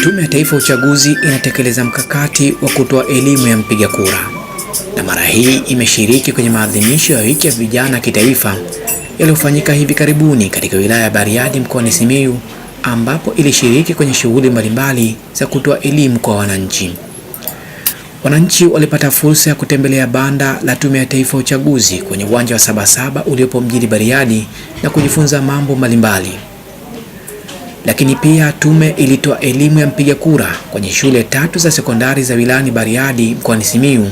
Tume ya Taifa ya Uchaguzi inatekeleza mkakati wa kutoa elimu ya mpiga kura, na mara hii imeshiriki kwenye maadhimisho ya wiki ya vijana kitaifa yaliyofanyika hivi karibuni katika wilaya ya Bariadi mkoani Simiyu, ambapo ilishiriki kwenye shughuli mbalimbali za kutoa elimu kwa wananchi. Wananchi walipata fursa ya kutembelea banda la Tume ya Taifa ya Uchaguzi kwenye uwanja wa Sabasaba uliopo mjini Bariadi na kujifunza mambo mbalimbali. Lakini pia tume ilitoa elimu ya mpiga kura kwenye shule 3 za sekondari za wilayani Bariadi mkoani Simiyu,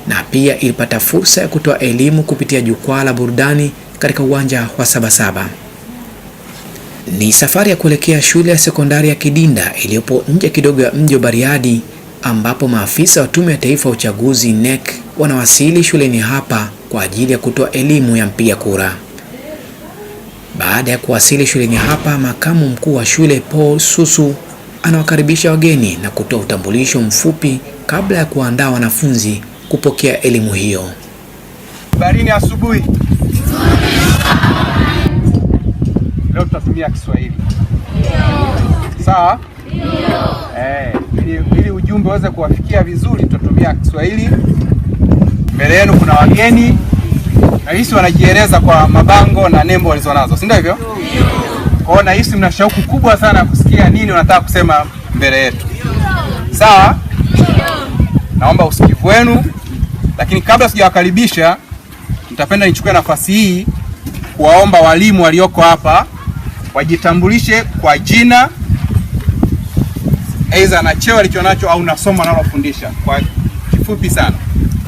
na pia ilipata fursa ya kutoa elimu kupitia jukwaa la burudani katika uwanja wa Sabasaba. Ni safari ya kuelekea shule ya sekondari ya Kidinda iliyopo nje kidogo ya mji wa Bariadi, ambapo maafisa wa Tume ya Taifa ya Uchaguzi NEC wanawasili shuleni hapa kwa ajili ya kutoa elimu ya mpiga kura. Baada ya kuwasili shuleni hapa, makamu mkuu wa shule Paul Susu anawakaribisha wageni na kutoa utambulisho mfupi kabla ya kuandaa wanafunzi kupokea elimu hiyo. Barini asubuhi. Leo tutatumia Kiswahili. Sawa? Ili ujumbe uweze kuwafikia vizuri tutatumia Kiswahili. Mbele yenu kuna wageni na hisi wanajieleza kwa mabango na nembo walizonazo, si ndio hivyo? Kwa hiyo na hisi mna shauku kubwa sana kusikia nini wanataka kusema mbele yetu. Sawa? Naomba usikivu wenu, lakini kabla sijawakaribisha nitapenda nichukue nafasi hii kuwaomba walimu walioko hapa wajitambulishe kwa jina, aidha na cheo alichonacho au na somo analofundisha kwa kifupi sana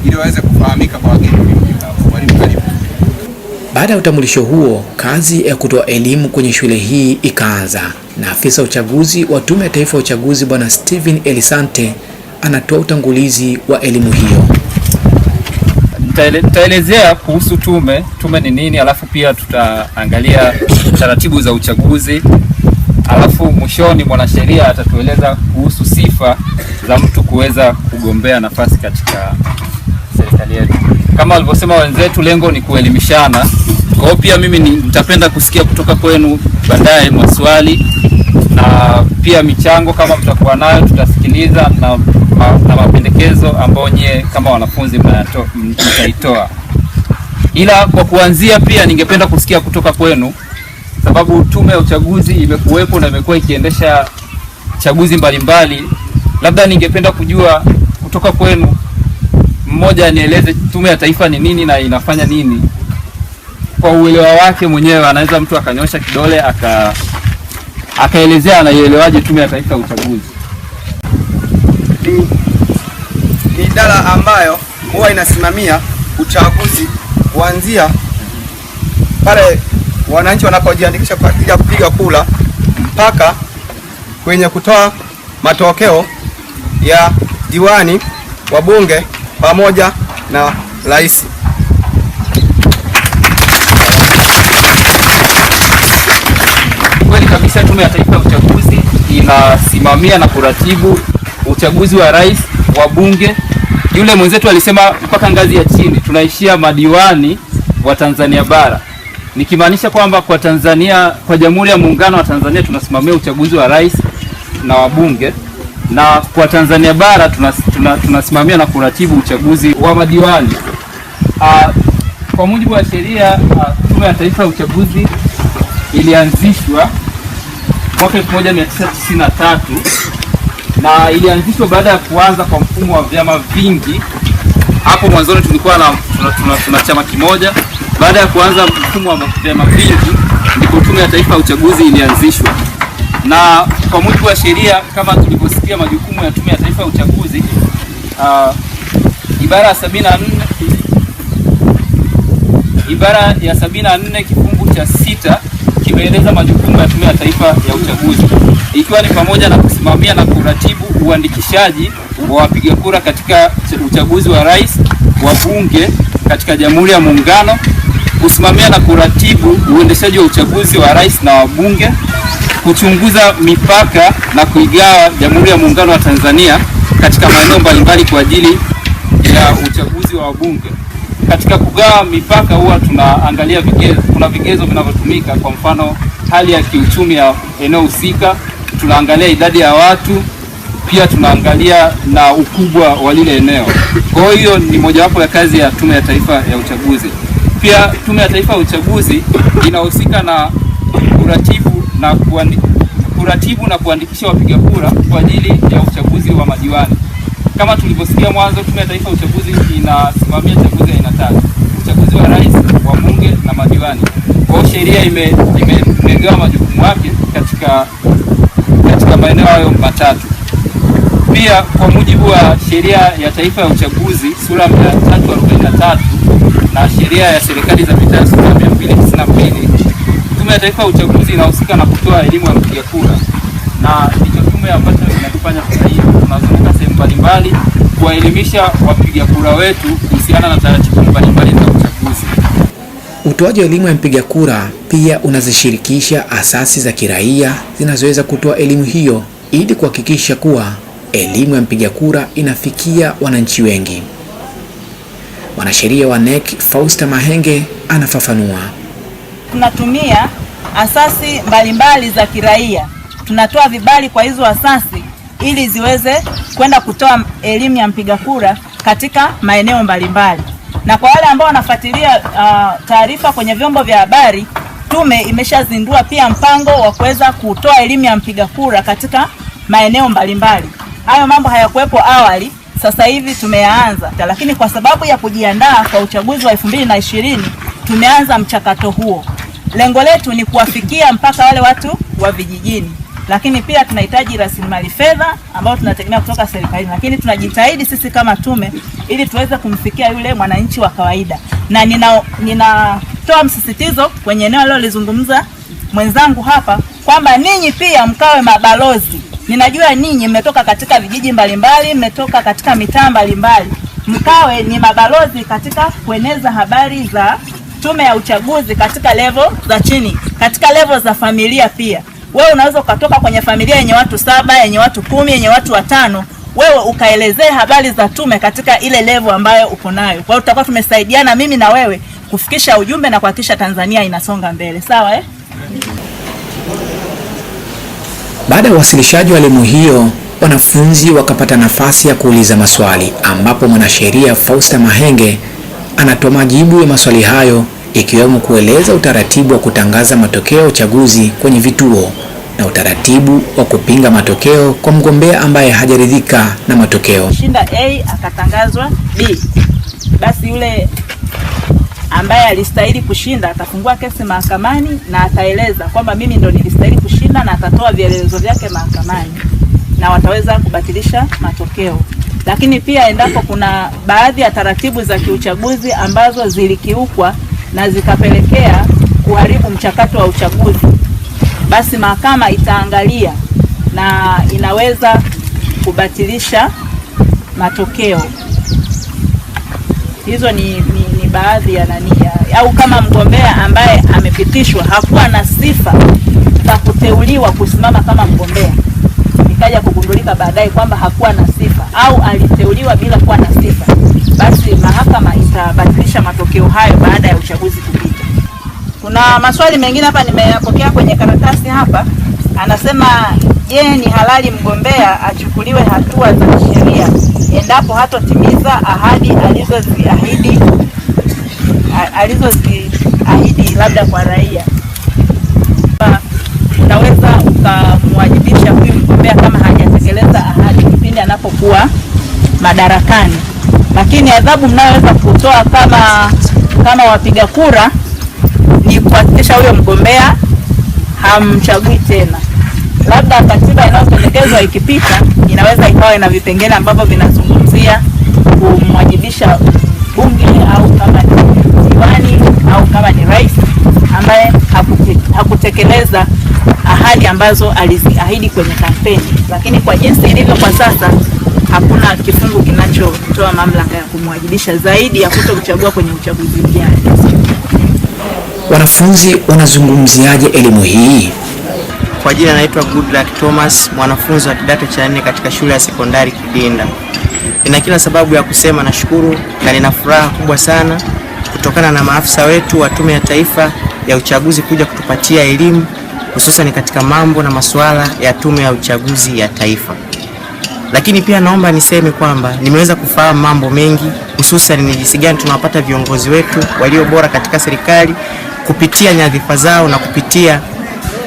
ili waweze kufahamika kwa wageni. Walimu karibu. Baada ya utambulisho huo, kazi ya kutoa elimu kwenye shule hii ikaanza, na afisa uchaguzi wa Tume ya Taifa ya Uchaguzi Bwana Steven Elisante anatoa utangulizi wa elimu hiyo. Tutaelezea kuhusu tume ni nini, alafu pia tutaangalia taratibu za uchaguzi, alafu mwishoni mwanasheria atatueleza kuhusu sifa za mtu kuweza kugombea nafasi katika serikali yetu. Kama walivyosema wenzetu, lengo ni kuelimishana. Kwa hiyo pia mimi nitapenda kusikia kutoka kwenu baadaye maswali na pia michango kama mtakuwa nayo tutasikiliza, na mapendekezo ambayo nyie kama wanafunzi mtaitoa. Ila kwa kuanzia pia ningependa kusikia kutoka kwenu, sababu Tume ya Uchaguzi imekuwepo na imekuwa ikiendesha chaguzi mbalimbali. Labda ningependa kujua kutoka kwenu, mmoja anieleze Tume ya Taifa ni nini na inafanya nini kwa uelewa wake mwenyewe. Anaweza mtu akanyosha kidole akaelezea anaielewaje Tume ya Taifa ya Uchaguzi. Ni idara ambayo huwa inasimamia uchaguzi kuanzia pale wananchi wanapojiandikisha kwa ajili ya kupiga kura mpaka kwenye kutoa matokeo ya diwani, wabunge pamoja na rais. Kweli kabisa, Tume ya Taifa ya Uchaguzi inasimamia na kuratibu uchaguzi wa rais, wabunge. Yule mwenzetu alisema mpaka ngazi ya chini, tunaishia madiwani wa Tanzania bara. Nikimaanisha kwamba kwa Tanzania, kwa Jamhuri ya Muungano wa Tanzania tunasimamia uchaguzi wa rais na wabunge, na kwa Tanzania bara tunasimamia na kuratibu uchaguzi wa madiwani. Kwa mujibu wa sheria, Tume ya Taifa ya Uchaguzi ilianzishwa mwaka 1993 na ilianzishwa baada ya kuanza kwa mfumo wa vyama vingi. Hapo mwanzoni tulikuwa tuna chama kimoja. Baada ya kuanza mfumo wa vyama vingi ndipo Tume ya Taifa ya Uchaguzi ilianzishwa. Na kwa mujibu wa sheria, kama tulivyosikia majukumu ya Tume ya Taifa ya Uchaguzi, ibara ya 74 kifungu cha 6 kimeeleza majukumu ya Tume ya Taifa ya Uchaguzi, ikiwa ni pamoja na kusimamia na kuratibu uandikishaji wa wapiga kura katika uchaguzi wa rais, wa bunge katika Jamhuri ya Muungano, kusimamia na kuratibu uendeshaji wa uchaguzi wa rais na wabunge, kuchunguza mipaka na kuigawa Jamhuri ya Muungano wa Tanzania katika maeneo mbalimbali kwa ajili ya uchaguzi wa wabunge. Katika kugawa mipaka huwa tunaangalia vigezo. Kuna vigezo vinavyotumika, kwa mfano hali ya kiuchumi ya eneo husika, tunaangalia idadi ya watu, pia tunaangalia na ukubwa wa lile eneo. Kwa hiyo ni mojawapo ya kazi ya Tume ya Taifa ya Uchaguzi. Pia Tume ya Taifa ya Uchaguzi inahusika na kuratibu na kuandikisha wapiga kura kwa ajili ya uchaguzi wa madiwani. Kama tulivyosikia mwanzo, Tume ya Taifa ya Uchaguzi inasimamia chaguzi aina 3: uchaguzi wa rais, wa bunge na madiwani. Kwa hiyo sheria imegawa majukumu yake katika maeneo hayo matatu. Pia kwa mujibu wa Sheria ya Taifa ya Uchaguzi sura 343 na Sheria ya Serikali za Mitaa sura 292, Tume ya Taifa ya Uchaguzi inahusika na kutoa elimu ya mpiga kura, na ndicho tume ambacho inakifanya sasa hivi. Tunazunguka sehemu mbalimbali kuwaelimisha wapiga kura wetu kuhusiana na taratibu mbalimbali za uchaguzi. Utoaji wa elimu ya mpiga kura pia unazishirikisha asasi za kiraia zinazoweza kutoa elimu hiyo ili kuhakikisha kuwa elimu ya mpiga kura inafikia wananchi wengi. Mwanasheria wa NEC Fausta Mahenge anafafanua. Tunatumia asasi mbalimbali za kiraia, tunatoa vibali kwa hizo asasi ili ziweze kwenda kutoa elimu ya mpiga kura katika maeneo mbalimbali. Na kwa wale ambao wanafuatilia taarifa kwenye vyombo vya habari, tume imeshazindua pia mpango wa kuweza kutoa elimu ya mpiga kura katika maeneo mbalimbali. Hayo mambo hayakuwepo awali, sasa hivi tumeanza. Lakini kwa sababu ya kujiandaa kwa uchaguzi wa 2020 tumeanza mchakato huo. Lengo letu ni kuwafikia mpaka wale watu wa vijijini. Lakini pia tunahitaji rasilimali fedha ambao tunategemea kutoka serikalini, lakini tunajitahidi sisi kama tume ili tuweze kumfikia yule mwananchi wa kawaida. Na ninatoa msisitizo kwenye eneo alilozungumza mwenzangu hapa kwamba ninyi pia mkawe mabalozi. Ninajua ninyi mmetoka katika vijiji mbalimbali, mmetoka katika mitaa mbalimbali. Mkawe ni mabalozi katika kueneza habari za Tume ya Uchaguzi katika level za chini, katika level za familia pia. Wewe unaweza ukatoka kwenye familia yenye watu 7, yenye watu 10, yenye watu 5, wewe ukaelezee habari za tume katika ile level ambayo uko nayo. Kwa hiyo tutakuwa tumesaidiana mimi na wewe kufikisha ujumbe na kuhakikisha Tanzania inasonga mbele. Sawa eh? Baada ya uwasilishaji wa elimu hiyo, wanafunzi wakapata nafasi ya kuuliza maswali, ambapo mwanasheria Fausta Mahenge anatoa majibu ya maswali hayo, ikiwemo kueleza utaratibu wa kutangaza matokeo ya uchaguzi kwenye vituo na utaratibu wa kupinga matokeo kwa mgombea ambaye hajaridhika na matokeo. Shinda A akatangazwa B, basi yule ambaye alistahili kushinda atafungua kesi mahakamani na ataeleza kwamba mimi ndo nilistahili kushinda, na atatoa vielelezo vyake mahakamani na wataweza kubatilisha matokeo. Lakini pia endapo kuna baadhi ya taratibu za kiuchaguzi ambazo zilikiukwa na zikapelekea kuharibu mchakato wa uchaguzi, basi mahakama itaangalia na inaweza kubatilisha matokeo. Hizo ni baadhi ya au kama mgombea ambaye amepitishwa hakuwa na sifa za kuteuliwa kusimama kama mgombea, ikaja kugundulika baadaye kwamba hakuwa na sifa au aliteuliwa bila kuwa na sifa, basi mahakama itabatilisha matokeo hayo baada ya uchaguzi kupita. Kuna maswali mengine hapa nimeyapokea kwenye karatasi hapa. Anasema, je, ni halali mgombea achukuliwe hatua za sheria endapo hatotimiza ahadi alizoziahidi labda kwa raia? Unaweza ukamwajibisha huyu mgombea kama hajatekeleza ahadi kipindi anapokuwa madarakani, lakini adhabu mnayoweza kutoa kama wapiga kura ni kuhakikisha huyo mgombea hamchagui tena. Labda katiba inayopendekezwa ikipita inaweza ikawa na vipengele ambavyo vinazungumzia kumwajibisha bunge au kama ni diwani au kama ni rais ambaye hakutekeleza ahadi ambazo aliziahidi kwenye kampeni. Lakini kwa jinsi ilivyo kwa sasa, hakuna kifungu kinachotoa mamlaka ya kumwajibisha zaidi ya kutokuchagua kwenye uchaguzi ujao. Wanafunzi wanazungumziaje elimu hii? Kwa jina naitwa Goodluck Thomas, mwanafunzi wa kidato cha 4 katika shule ya sekondari Kidinda. Nina kila sababu ya kusema nashukuru na nina furaha kubwa sana kutokana na maafisa wetu wa Tume ya Taifa ya Uchaguzi kuja kutupatia elimu, hususan katika mambo na masuala ya Tume ya Uchaguzi ya Taifa. Lakini pia naomba niseme kwamba nimeweza kufahamu mambo mengi, hususan ni jinsi gani tunawapata viongozi wetu walio bora katika serikali kupitia nyadhifa zao na kupitia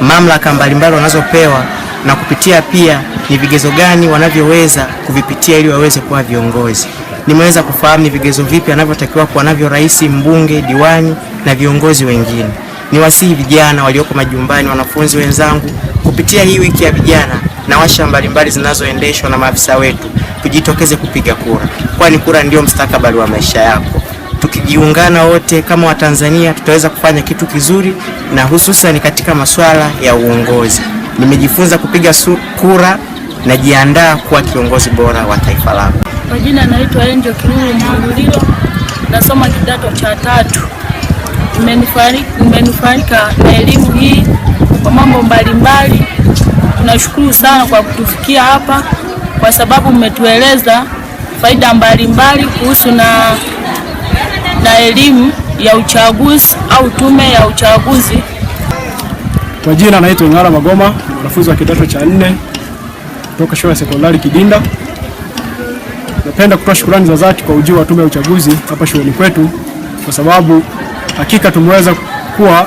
mamlaka mbalimbali wanazopewa, na kupitia pia ni vigezo gani wanavyoweza kuvipitia ili waweze kuwa viongozi. Nimeweza kufahamu ni vigezo vipi anavyotakiwa kuwa navyo rais, mbunge, diwani na viongozi wengine. Niwasihi vijana walioko majumbani, wanafunzi wenzangu, kupitia hii wiki ya vijana na washa mbalimbali zinazoendeshwa na maafisa wetu, tujitokeze kupiga kura, kwani kura ndio mustakabali wa maisha yako. Tukijiungana wote kama Watanzania tutaweza kufanya kitu kizuri, na hususan katika masuala ya uongozi. Nimejifunza kupiga kura, najiandaa kuwa kiongozi bora wa taifa langu. Kwa jina naitwa Angel Kiruru Mwangulilo, nasoma kidato cha 3. Nimenufaika na elimu hii kwa mambo mbalimbali. Tunashukuru sana kwa kutufikia hapa, kwa sababu mmetueleza faida mbalimbali kuhusu na elimu ya uchaguzi au tume ya uchaguzi. Kwa jina naitwa Ngara Magoma, mwanafunzi wa kidato cha 4 kutoka shule ya sekondari Kidinda. Napenda kutoa shukrani za dhati kwa ujio wa tume ya uchaguzi hapa shuleni kwetu, kwa sababu hakika tumeweza kuwa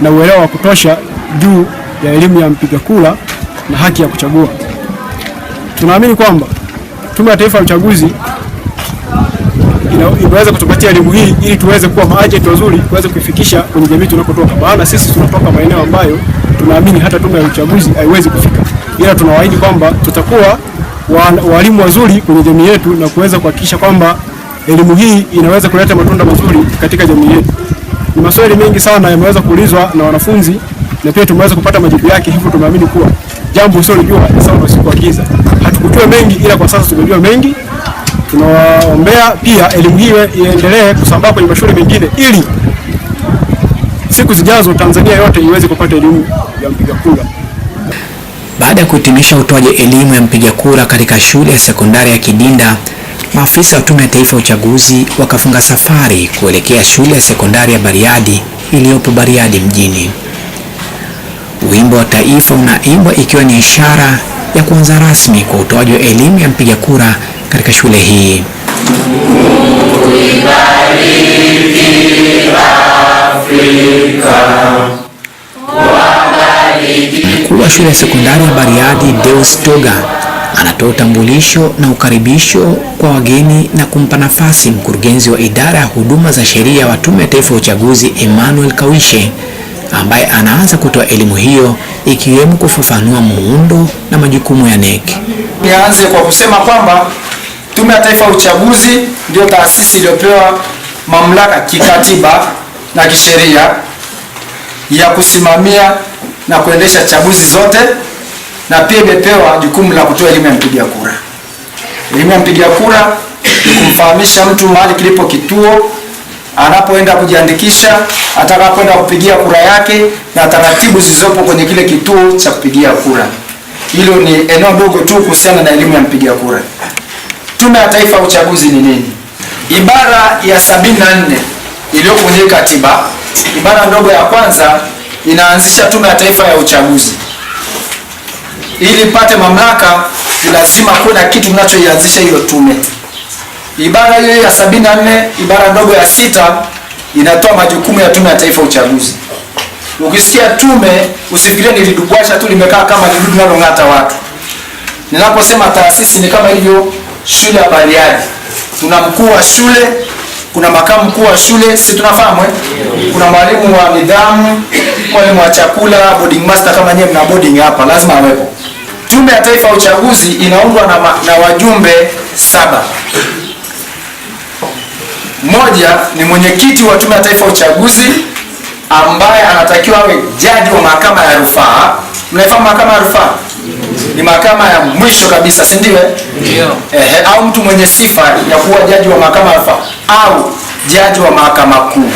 na uelewa wa kutosha juu ya elimu ya mpiga kura na haki ya kuchagua. Tunaamini kwamba Tume ya Taifa ya Uchaguzi inaweza kutupatia elimu hii ili tuweze kuwa maajenti wazuri, tuweze kuifikisha kwenye jamii tunakotoka. Maana sisi tunatoka maeneo ambayo tunaamini hata tume ya uchaguzi haiwezi kufika. Ila tunawaahidi kwamba tutakuwa walimu wazuri kwenye jamii yetu na kuweza kuhakikisha kwamba elimu hii inaweza kuleta matunda mazuri katika jamii yetu. Ni maswali mengi sana yameweza kuulizwa na wanafunzi na pia tumeweza kupata majibu yake, hivyo tumeamini kuwa jambo usiojua ni sawa na usiku wa giza. Hatukujua mengi, ila kwa sasa tumejua mengi. Tunawaombea pia elimu hii iendelee kusambaa kwenye mashule mengine ili siku zijazo Tanzania yote iweze kupata elimu ya mpiga kura. Baada ya kuhitimisha utoaji elimu ya mpiga kura katika shule ya sekondari ya Kidinda, maafisa wa Tume ya Taifa ya Uchaguzi wakafunga safari kuelekea shule ya sekondari ya Bariadi iliyopo Bariadi mjini. Wimbo wa taifa unaimbwa ikiwa ni ishara ya kuanza rasmi kwa utoaji wa elimu ya mpiga kura katika shule hii. Mkuu wa shule ya sekondari ya Bariadi Deus Toga anatoa utambulisho na ukaribisho kwa wageni na kumpa nafasi mkurugenzi wa idara ya huduma za sheria wa Tume ya Taifa ya Uchaguzi Emmanuel Kawishe, ambaye anaanza kutoa elimu hiyo ikiwemo kufafanua muundo na majukumu ya NEC. Nianze kwa kusema kwamba Tume ya Taifa ya Uchaguzi ndio taasisi iliyopewa mamlaka kikatiba na kisheria ya kusimamia na kuendesha chaguzi zote, na pia imepewa jukumu la kutoa elimu ya mpiga kura. Elimu ya mpiga kura ni kumfahamisha mtu mahali kilipo kituo, anapoenda kujiandikisha, atakapoenda kupigia kura yake, na taratibu zilizopo kwenye kile kituo cha kupigia kura. Hilo ni eneo dogo tu kuhusiana na elimu ya mpiga kura. Tume ya Taifa ya Uchaguzi ni nini? Ibara ya 74 iliyo kwenye katiba, ibara ndogo ya kwanza, inaanzisha Tume ya Taifa ya Uchaguzi. Ili pate mamlaka, lazima kuwe na kitu kinachoianzisha hiyo tume. Ibara hiyo ya 74, ibara ndogo ya 6, inatoa majukumu ya Tume ya Taifa ya Uchaguzi. Ukisikia tume, usifikirie nilidubwasha tu limekaa kama lidudu linalong'ata watu. Ninaposema taasisi ni kama hivyo shule ya Bariadi. Tuna mkuu wa shule, kuna makamu mkuu wa shule, si tunafahamu kuna mwalimu wa nidhamu, mwalimu wa chakula, boarding master kama nyewe mna boarding hapa, lazima awepo. Tume ya Taifa ya Uchaguzi inaundwa na wajumbe 7. Mmoja ni mwenyekiti wa Tume ya Taifa ya Uchaguzi ambaye anatakiwa awe jaji wa mahakama ya rufaa. Mnafahamu mahakama ya rufaa? Ni mahakama ya mwisho kabisa, si ndio? Ndio. Au mtu mwenye sifa ya kuwa jaji wa mahakama ya rufaa au jaji wa mahakama kuu.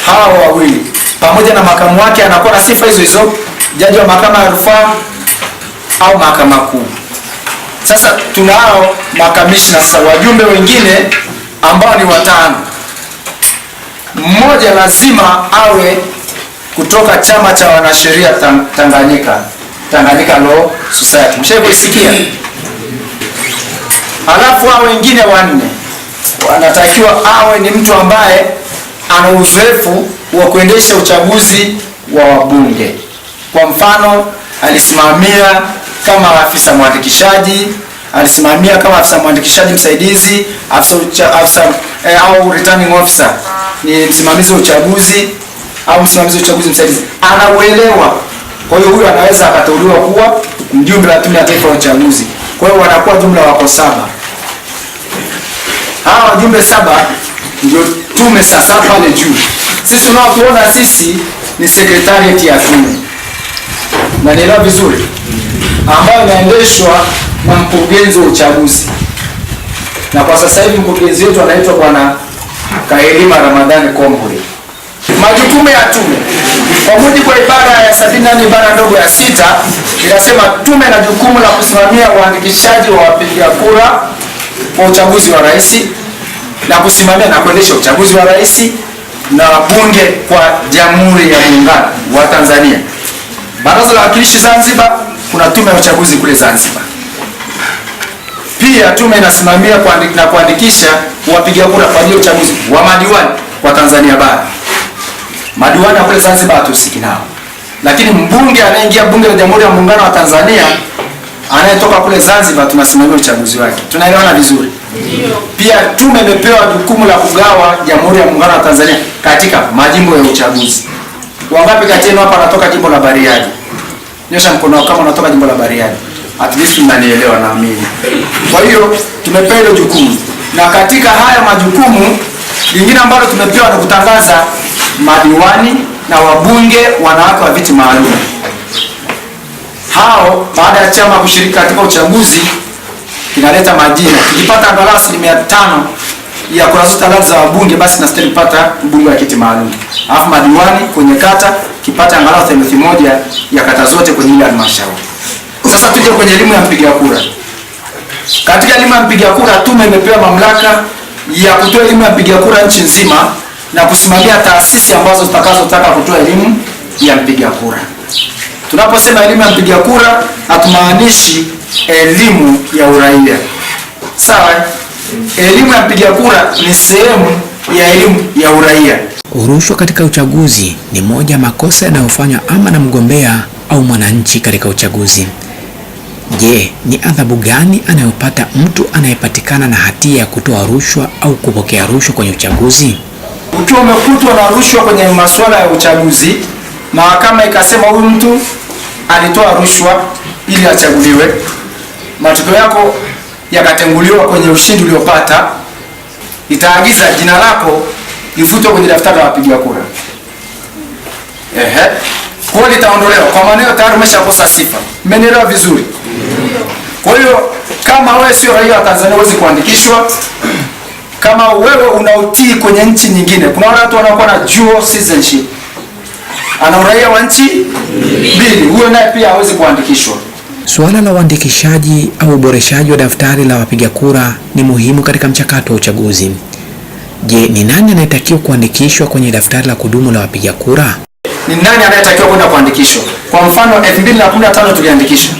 Hawa wawili pamoja na makamu wake anakuwa na sifa hizo hizo, jaji wa mahakama ya rufaa au mahakama kuu. Sasa tunao makamishna, sasa wajumbe wengine ambao ni 5. Mmoja lazima awe kutoka chama cha wanasheria Tanganyika. Tanganyika Law Society. Mshaikusikia? Halafu hao wengine wanne wanatakiwa awe ni mtu ambaye ana uzoefu wa kuendesha uchaguzi wa wabunge. Kwa mfano, alisimamia kama afisa mwandikishaji, alisimamia kama afisa mwandikishaji msaidizi, au returning officer, ni msimamizi wa uchaguzi au msimamizi wa uchaguzi msaidizi. Anauelewa. Kwa hiyo huyu anaweza akateuliwa kuwa mjumbe wa Tume ya Taifa ya Uchaguzi. Kwa hiyo wanakuwa jumla wako 7. Hawa wajumbe 7 ndio tume sasa pale juu. Sisi tunaotuona sisi ni secretariat ya tume. Na nielewa vizuri, ambayo inaendeshwa na mkurugenzi wa uchaguzi. Na kwa sasa hivi mkurugenzi wetu anaitwa Bwana Kailima Ramadhani Kombwe. Majukumu ya tume kwa mujibu wa ibara ya 74 ibara ndogo ya 6 inasema tume na jukumu la kusimamia uandikishaji wa wapiga kura kwa uchaguzi wa rais na kusimamia na kuendesha uchaguzi wa rais na bunge kwa Jamhuri ya Muungano wa Tanzania. Baraza la Wawakilishi Zanzibar, kuna tume ya uchaguzi kule Zanzibar. Pia tume inasimamia na kuandikisha wapiga kura kwa ajili ya uchaguzi wa madiwani kwa Tanzania bara. Madiwani kule Zanzibar hatusiki nao. Lakini mbunge anayeingia bunge la Jamhuri ya Muungano wa Tanzania anayetoka kule Zanzibar tunasimamia uchaguzi wake. Tunaelewana vizuri? Ndio. Pia tume imepewa jukumu la kugawa Jamhuri ya Muungano wa Tanzania katika majimbo ya uchaguzi. Wangapi kati yenu hapa anatoka jimbo la Bariadi? Nyosha mkono kama unatoka jimbo la Bariadi. At least mnanielewa na mimi. Kwa hiyo tumepewa hilo jukumu. Na katika haya majukumu lingine ambalo tumepewa ni kutangaza madiwani na wabunge wanawake wa viti maalum. Hao baada ya chama kushiriki katika uchaguzi kinaleta majina. Tukipata angalau 5% ya kura zote halali za wabunge, basi na stahili kupata mbunge wa kiti maalum. Alafu madiwani kwenye kata kipata angalau 1/3 ya kata zote kwenye ile halmashauri. Sasa tuje kwenye elimu ya mpiga kura. Katika elimu ya mpiga kura tume imepewa mamlaka ya kutoa elimu ya mpiga kura nchi nzima na kusimamia taasisi ambazo zitakazotaka kutoa elimu ya mpiga kura. Tunaposema elimu ya mpiga kura hatumaanishi elimu ya uraia. Sawa? Elimu ya mpiga kura ni sehemu ya elimu ya uraia. Rushwa katika uchaguzi ni moja ya makosa yanayofanywa ama na mgombea au mwananchi katika uchaguzi. Je, ni adhabu gani anayopata mtu anayepatikana na hatia ya kutoa rushwa au kupokea rushwa kwenye uchaguzi? Ukiwa umekutwa na rushwa kwenye masuala ya uchaguzi, mahakama ikasema huyu mtu alitoa rushwa ili achaguliwe, matokeo yako yakatenguliwa kwenye ushindi uliopata, itaagiza jina lako lifutwe kwenye daftari la wapiga kura. Kwa hiyo litaondolewa. Kwa maana tayari umeshakosa sifa. Mmenielewa vizuri? Kwa hiyo kama wewe sio raia wa Tanzania huwezi kuandikishwa. Kama wewe unautii kwenye nchi nyingine, kuna watu wanakuwa na dual citizenship, ana uraia wa nchi mbili, huyo naye pia hawezi kuandikishwa. Suala la uandikishaji au uboreshaji wa daftari la wapiga kura ni muhimu katika mchakato wa uchaguzi. Je, ni nani anayetakiwa kuandikishwa kwenye daftari la kudumu la wapiga kura? Ni nani anayetakiwa kwenda kuandikishwa? Kwa mfano 2015 tuliandikisha.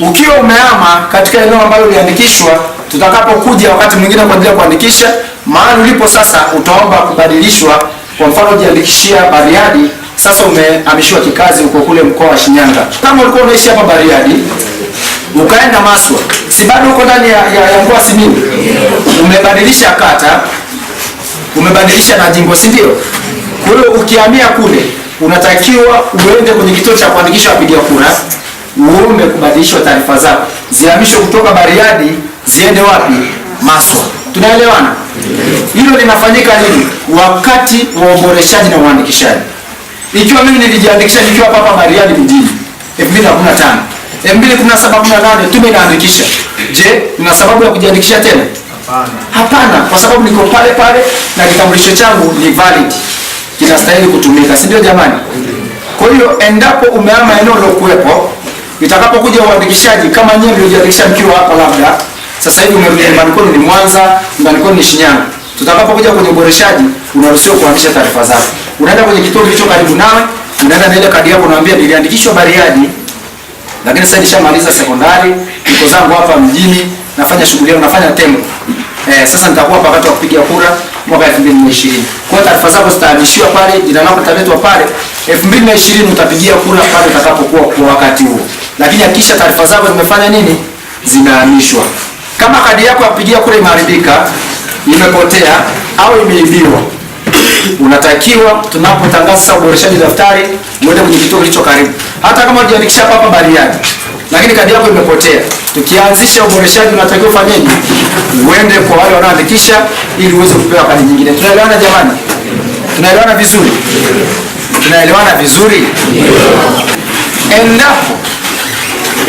Ukiwa umehama katika eneo ambalo uliandikishwa, tutakapokuja wakati mwingine kuendelea kuandikisha, mahali ulipo sasa utaomba kubadilishwa. Kwa mfano ujiandikishia Bariadi, sasa umehamishiwa kikazi uko kule mkoa wa Shinyanga. Kama ulikuwa unaishi hapa Bariadi, ukaenda Maswa, si bado uko ndani ya mkoa Simiyu? Umebadilisha kata, umebadilisha na jimbo, si ndio? Kwa hiyo ukihamia kule, unatakiwa uende kwenye kituo cha kuandikisha wapiga kura, uombe kubadilishwa taarifa zako, zihamishwe kutoka Bariadi ziende wapi? Maswa. Tunaelewana? Hilo linafanyika nini? Wakati wa uboreshaji na uandikishaji. Ikiwa mimi nilijiandikisha nikiwa hapa Bariadi mjini 2015, 2017-18 tume inaandikisha. Je, nina sababu ya kujiandikisha tena? Hapana, kwa sababu niko pale pale na kitambulisho changu ni valid, kinastahili kutumika, si ndio jamani? Kwa hiyo endapo umehama eneo lilokuwepo, itakapokuja uandikishaji, kama nyewe mliojiandikisha mkiwa hapa labda sasa hivi umerudi nyumbani kwenu ni Mwanza, nyumbani kwenu ni Shinyanga, tutakapokuja kwenye uboreshaji unaruhusiwa kuhamisha taarifa zako. Unaenda kwenye kituo kilicho karibu nawe, unaenda na ile kadi yako, unaambia niliandikishwa Bariadi Lakini sasa nishamaliza sekondari, niko zangu hapa mjini, nafanya shughuli yangu, nafanya tembo. Sasa nitakuwa hapa wakati wa kupiga kura mwaka 2020. Kwa taarifa zako zitahamishiwa pale, jina lako litaletwa pale. 2020 utapigia kura pale utakapokuwa kwa wakati huo. Lakini hakikisha taarifa zako zimefanya nini? Zimehamishwa. Kama kadi yako ya kupigia kura imeharibika, imepotea au imeibiwa, unatakiwa tunapotangaza sasa uboreshaji daftari uende kwenye kituo kilicho karibu. Hata kama hujaandikisha hapa Bariadi, lakini kadi yako imepotea, tukianzisha uboreshaji unatakiwa ufanyeje? Uende kwa wale wanaoandikisha ili uweze kupewa kadi nyingine. Tunaelewana jamani? Tunaelewana vizuri? Tunaelewana vizuri?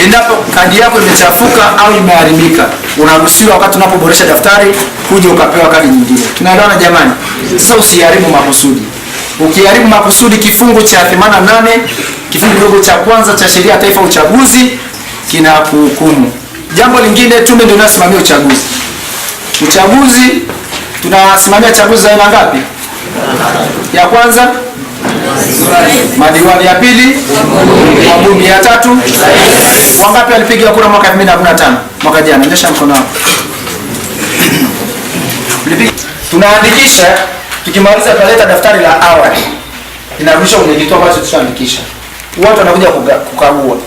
Endapo kadi yako imechafuka au imeharibika, unaruhusiwa wakati unapoboresha daftari kuja ukapewa kadi nyingine. Tunaelewana jamani? Sasa usiharibu makusudi. Ukiharibu makusudi, kifungu cha 88 kifungu kidogo cha kwanza cha sheria ya taifa uchaguzi kinakuhukumu. Jambo lingine, tume ndio inasimamia uchaguzi. Uchaguzi tunasimamia chaguzi za aina ngapi? Ya kwanza madiwani, ya pili wabunge, ya tatu wangapi walipiga kura mwaka 2015 mwaka jana? Nyosha mkono wako. Tunaandikisha, tukimaliza tunaleta daftari la awali, inarudishwa kwenye kituo ambacho tushaandikisha. Watu wanakuja kukagua.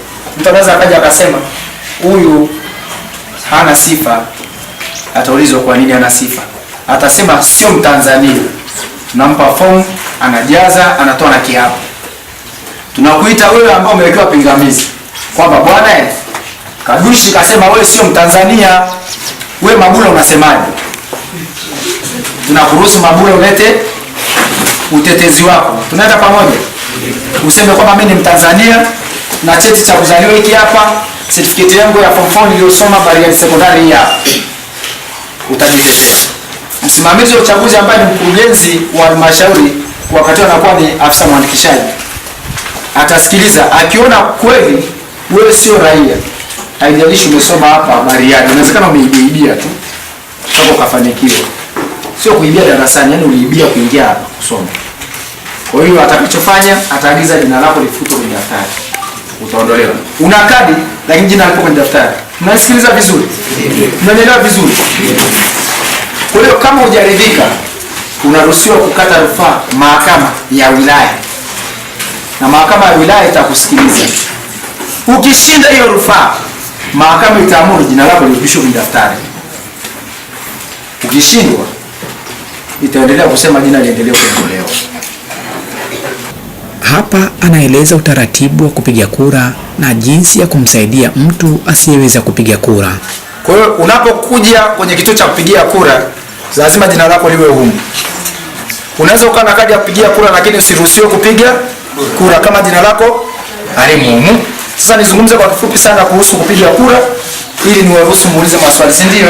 Mtu anaweza akaja akasema huyu hana sifa, ataulizwa kwa nini hana sifa. Atasema sio Mtanzania. Tunampa fomu, anajaza, anatoa na kiapo. Tunakuita wewe ambao umewekewa pingamizi kwamba bwana Kadushi kasema wewe sio Mtanzania. Wewe Mabula unasemaje? Tunakuruhusu Mabula ulete utetezi wako. Tunaenda pamoja. Useme kwamba mimi ni Mtanzania na cheti cha kuzaliwa hiki hapa, certificate yangu ya form 4 niliyosoma Bariadi Secondary hii hapa. Utajitetea. Msimamizi wa uchaguzi ambaye ni mkurugenzi wa halmashauri wakati anakuwa ni afisa mwandikishaji, atasikiliza. Akiona kweli wewe sio raia, haijalishi umesoma hapa Bariadi, inawezekana umeibia tu sasa ukafanikiwa. Sio kuibia darasani, yani uliibia kuingia hapa kusoma. Kwa hiyo atakachofanya, ataagiza jina lako lifutwe kwenye daftari. Utaondolewa. Una kadi lakini jina liko kwenye daftari. Mnasikiliza vizuri? Mnaelewa vizuri? Kwa hiyo kama hujaridhika, unaruhusiwa kukata rufaa mahakama ya wilaya. Na mahakama ya wilaya itakusikiliza. Ukishinda hiyo rufaa, mahakama itaamuru jina lako lirudishwe kwenye daftari. Ukishindwa, itaendelea kusema jina liendelee kuondolewa. Hapa anaeleza utaratibu wa kupiga kura na jinsi ya kumsaidia mtu asiyeweza kupiga kura. Kwa hiyo unapokuja kwenye kituo cha kupigia kura, lazima jina lako liwe humu. Unaweza ukawa na kadi ya kupigia kura lakini usiruhusiwe kupiga kura kama jina lako halimo humu. Sasa nizungumze kwa kifupi sana kuhusu kupiga kura ili niwaruhusu muulize maswali, si ndio?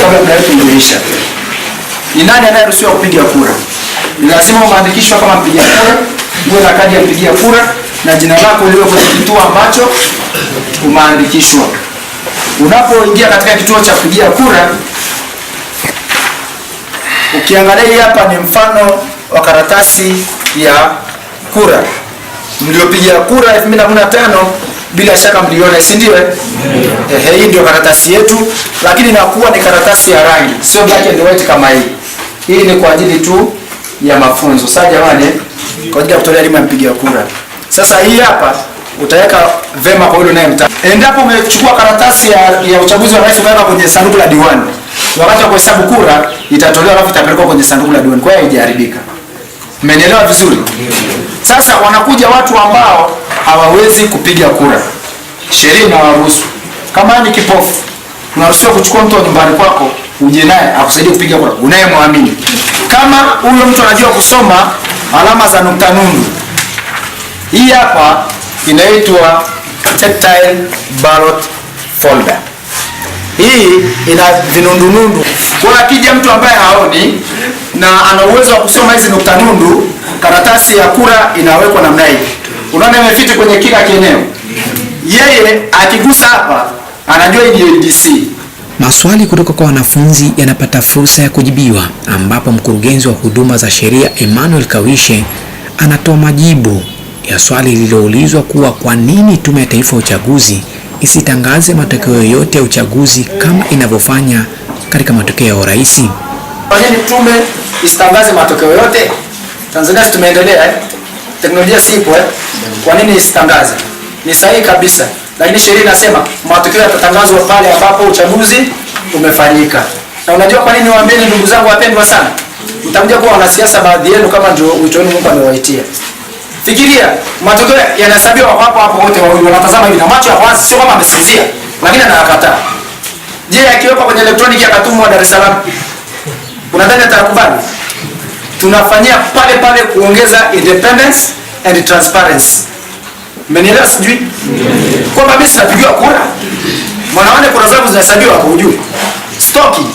Kabla tunayotumisha. Ni nani anayeruhusiwa kupiga kura? Ni lazima uandikishwe kama mpiga kura, uwe na kadi ya kupigia kura na jina lako liwe kwenye kituo ambacho umeandikishwa. Unapoingia katika kituo cha kupigia kura, ukiangalia hapa ni mfano wa karatasi ya kura. Mliopigia kura 2015 bila shaka mliona, si ndio? Hii ndio karatasi yetu, lakini inakuwa ni karatasi ya rangi, sio black and white kama hii. Hii ni kwa ajili tu ya mafunzo. Sasa jamani, kwa ajili ya kutolea elimu ya mpiga kura. Sasa hii hapa utaweka vema kwa yule unayemtaka. Endapo umechukua karatasi ya uchaguzi wa rais ukaweka kwenye sanduku la diwani, wakati wa kuhesabu kura itatolewa alafu itapelekwa kwenye sanduku la diwani. Kwa hiyo haijaharibika. Mmenielewa vizuri? Sasa wanakuja watu ambao hawawezi kupiga kura. Sheria inawaruhusu. Kama ni kipofu, unaruhusiwa kuchukua mtu wa nyumbani kwako uje naye akusaidie kupiga kura, unayemwamini. Kama huyo mtu anajua kusoma alama za nukta nundu, hii hapa inaitwa tactile ballot folder. Hii ina vinundunundu. Kwa akija mtu ambaye haoni na ana uwezo wa kusoma hizi nukta nundu, karatasi ya kura inawekwa namna hii. Unaona imefiti kwenye kila kieneo. Yeye akigusa hapa anajua hii ni LDC. Maswali kutoka kwa wanafunzi yanapata fursa ya kujibiwa, ambapo mkurugenzi wa huduma za sheria Emmanuel Kawishe anatoa majibu ya swali lililoulizwa kuwa kwa nini Tume ya Taifa ya Uchaguzi isitangaze matokeo yoyote ya uchaguzi kama inavyofanya katika matokeo ya urais. Kwa nini tume isitangaze matokeo yote? Tanzania si tumeendelea teknolojia sipo Kwa nini isitangaze? Ni sahihi kabisa. Lakini sheria inasema matokeo yatatangazwa pale ambapo uchaguzi umefanyika. Na unajua kwa nini waambieni ndugu zangu wapendwa sana? Mtakuja kuwa wanasiasa baadhi yenu kama ndio wito wenu Mungu amewaitia. Fikiria, matokeo yanahesabiwa hapo wote wawili wanatazama hivi na macho ya wazi, sio kama amesinzia, lakini anayakataa. Je, akiwekwa kwenye elektroniki akatumwa Dar es Salaam, unadhani atakubali? Tunafanyia pale kuongeza independence and transparency. Mmenielewa sijui? Kwamba mimi sitapigiwa kura. Mwanaone kura zangu zinahesabiwa hapo ujue. Stoki.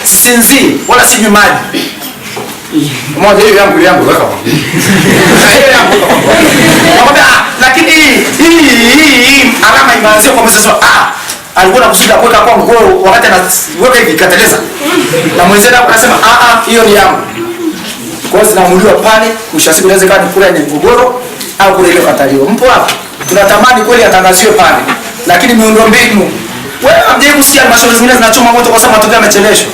Sinzi wala sijui maji. Mmoja hiyo yangu weka hapo. Hiyo yangu. Lakini hii alama imeanzia kwa sasa. Alikuwa anakusudia kuweka kwa nguo wakati anaweka hivi kateleza. Na mwenzetu akasema hiyo ni yangu. Kwa hiyo zinaamuliwa pale, mshasiku inaweza kuwa ni kura yenye mgogoro au kura ile kataliwa. Mpo hapa. Tunatamani kweli atangaziwe pale. Lakini miundombinu wewe hamjai kusikia mashauri zingine zinachoma moto kwa sababu matokeo yamecheleshwa.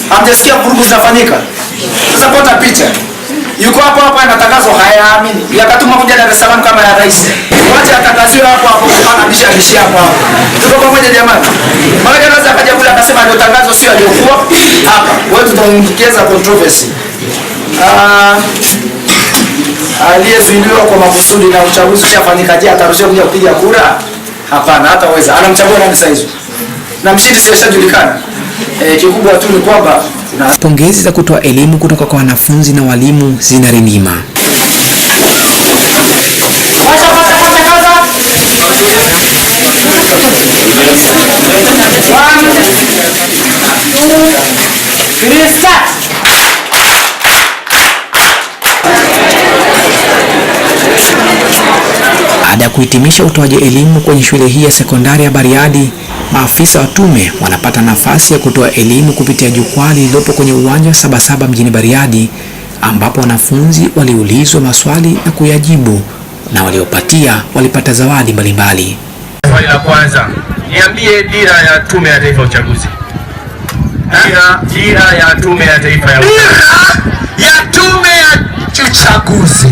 Hamjasikia vurugu zinafanyika. Sasa pata picha. Yuko hapo anatangazwa hayaamini. Yakatuma kuja Dar es Salaam kama ya rais. Wacha atangaziwe hapo anabisha hapo. Tuko pamoja jamani. Maana anaweza akaja kule akasema ndio tangazo sio aliyokuwa hapa. Wewe tutaongeza controversy. Aliyezuiliwa kwa makusudi na uchaguzi ushafanyika, je, ataruhusiwa kuja kupiga kura? Hapana, hataweza. Anamchagua nani sasa hizo? Na mshindi sishajulikana. Kikubwa tu ni kwamba pongezi za kutoa elimu kutoka kwa wanafunzi na walimu zinarindima. Baada ya kuhitimisha utoaji elimu kwenye shule hii ya sekondari ya Bariadi, maafisa wa tume wanapata nafasi ya kutoa elimu kupitia jukwaa lililopo kwenye uwanja wa Sabasaba mjini Bariadi, ambapo wanafunzi waliulizwa maswali na kuyajibu na waliopatia walipata zawadi mbalimbali. Swali la kwanza, niambie dira ya Tume ya Taifa ya Uchaguzi. Dira ya Tume ya Taifa ya Uchaguzi. Ya Tume ya Uchaguzi.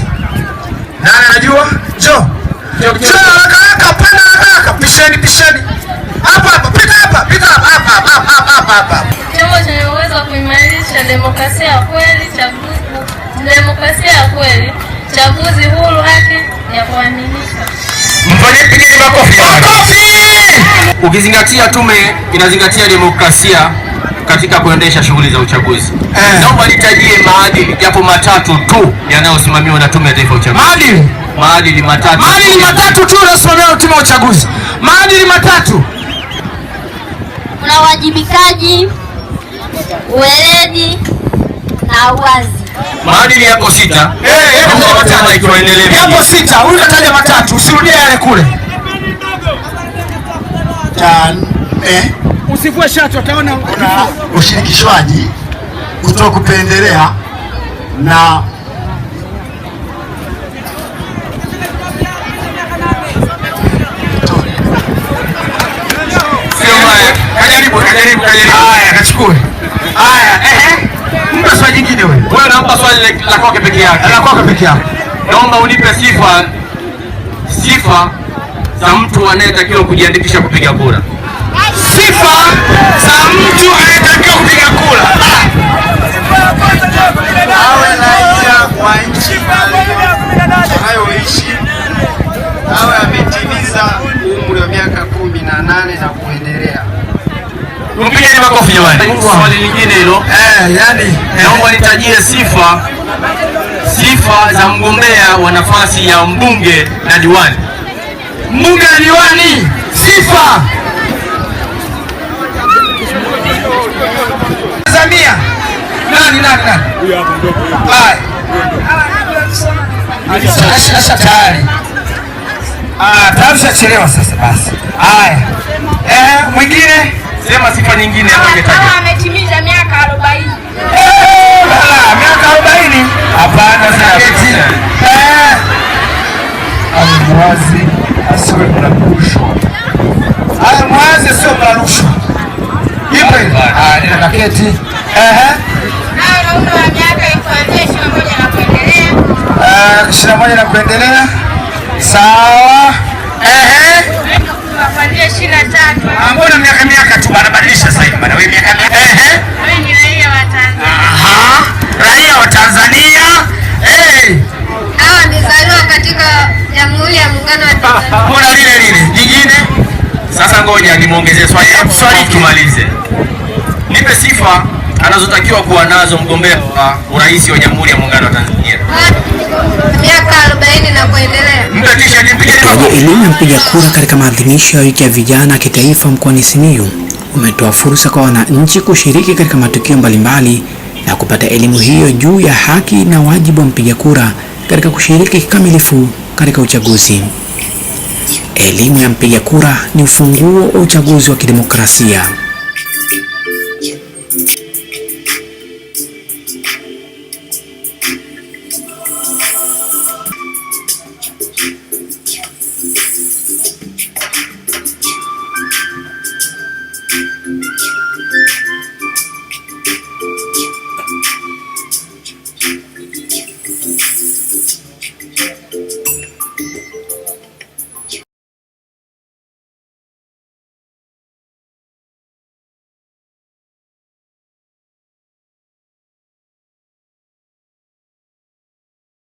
Nani anajua? Jo. Haraka panda pisheni. Hapa pita hapa. Chombo chenye uwezo wa kuimarisha demokrasia ya kweli, chaguzi huru, haki ya kuaminika. Mpige makofi. Ukizingatia tume inazingatia demokrasia katika kuendesha shughuli za uchaguzi. Naomba nitajie maadili japo matatu tu yanayosimamiwa na Tume ya Taifa ya Uchaguzi. Maadili matatu tu yanayosimamiwa na Tume ya Uchaguzi. Maadili matatu. Kuna uwajibikaji, uweledi na uwazi. Maadili yako 6. Yapo 6. Huyu kataja matatu, usirudie yale kule. Usivue shati utaona kuna ushirikishwaji, kutokupendelea na Kajaribu. Haya, kachukue. Mpa swali jingine wewe. Wewe naomba swali la kwake peke yake. Naomba unipe sifa za mtu anayetakiwa kujiandikisha kupiga kura. Sifa za mtu anayetakiwa kupiga kura. Awe raia wa nchi anayoishi, awe ametimiza umri wa miaka 18 na kuendelea. Mpigeni makofi jamani. Swali lingine hilo. Naomba nitajie sifa za mgombea wa nafasi ya mbunge na diwani. Mbunge na diwani. Sifa. Tanzania. Nani? Huyu hapo ndio. Asha tayari. Tunachelewa sasa basi. Haya. Mwingine sema sifa nyingine hapo ingetaja. Kama ametimiza miaka 40. Miaka 40? Hapana, awe mwazi, asiwe mla rushwa. Awe mwazi, sio mla rushwa. Ipo hivyo. Nina kaketi. Awe na umri wa miaka kuanzia 21 na kuendelea. 21 na kuendelea. Sawa. Kuanzia 23. Mbona miaka tu banabadilisha sasa hivi bana, wewe miaka. Wewe ni raia wa Tanzania. Raia wa Tanzania. Hawa nizaliwa katika Jamhuri ya Muungano wa Tanzania. Mbona lile jingine? Sasa ngoja nimuongezee swali tumalize. Nipe sifa anazotakiwa kuwa nazo mgombea wa urais wa Jamhuri ya Muungano wa Tanzania. Miaka 40 na kuendelea. Utoaji elimu ya mpiga kura katika maadhimisho ya wiki ya vijana kitaifa mkoani Simiyu umetoa fursa kwa wananchi kushiriki katika matukio mbalimbali na kupata elimu hiyo juu ya haki na wajibu wa mpiga kura katika kushiriki kikamilifu katika uchaguzi. Elimu ya mpiga kura ni ufunguo wa uchaguzi wa kidemokrasia.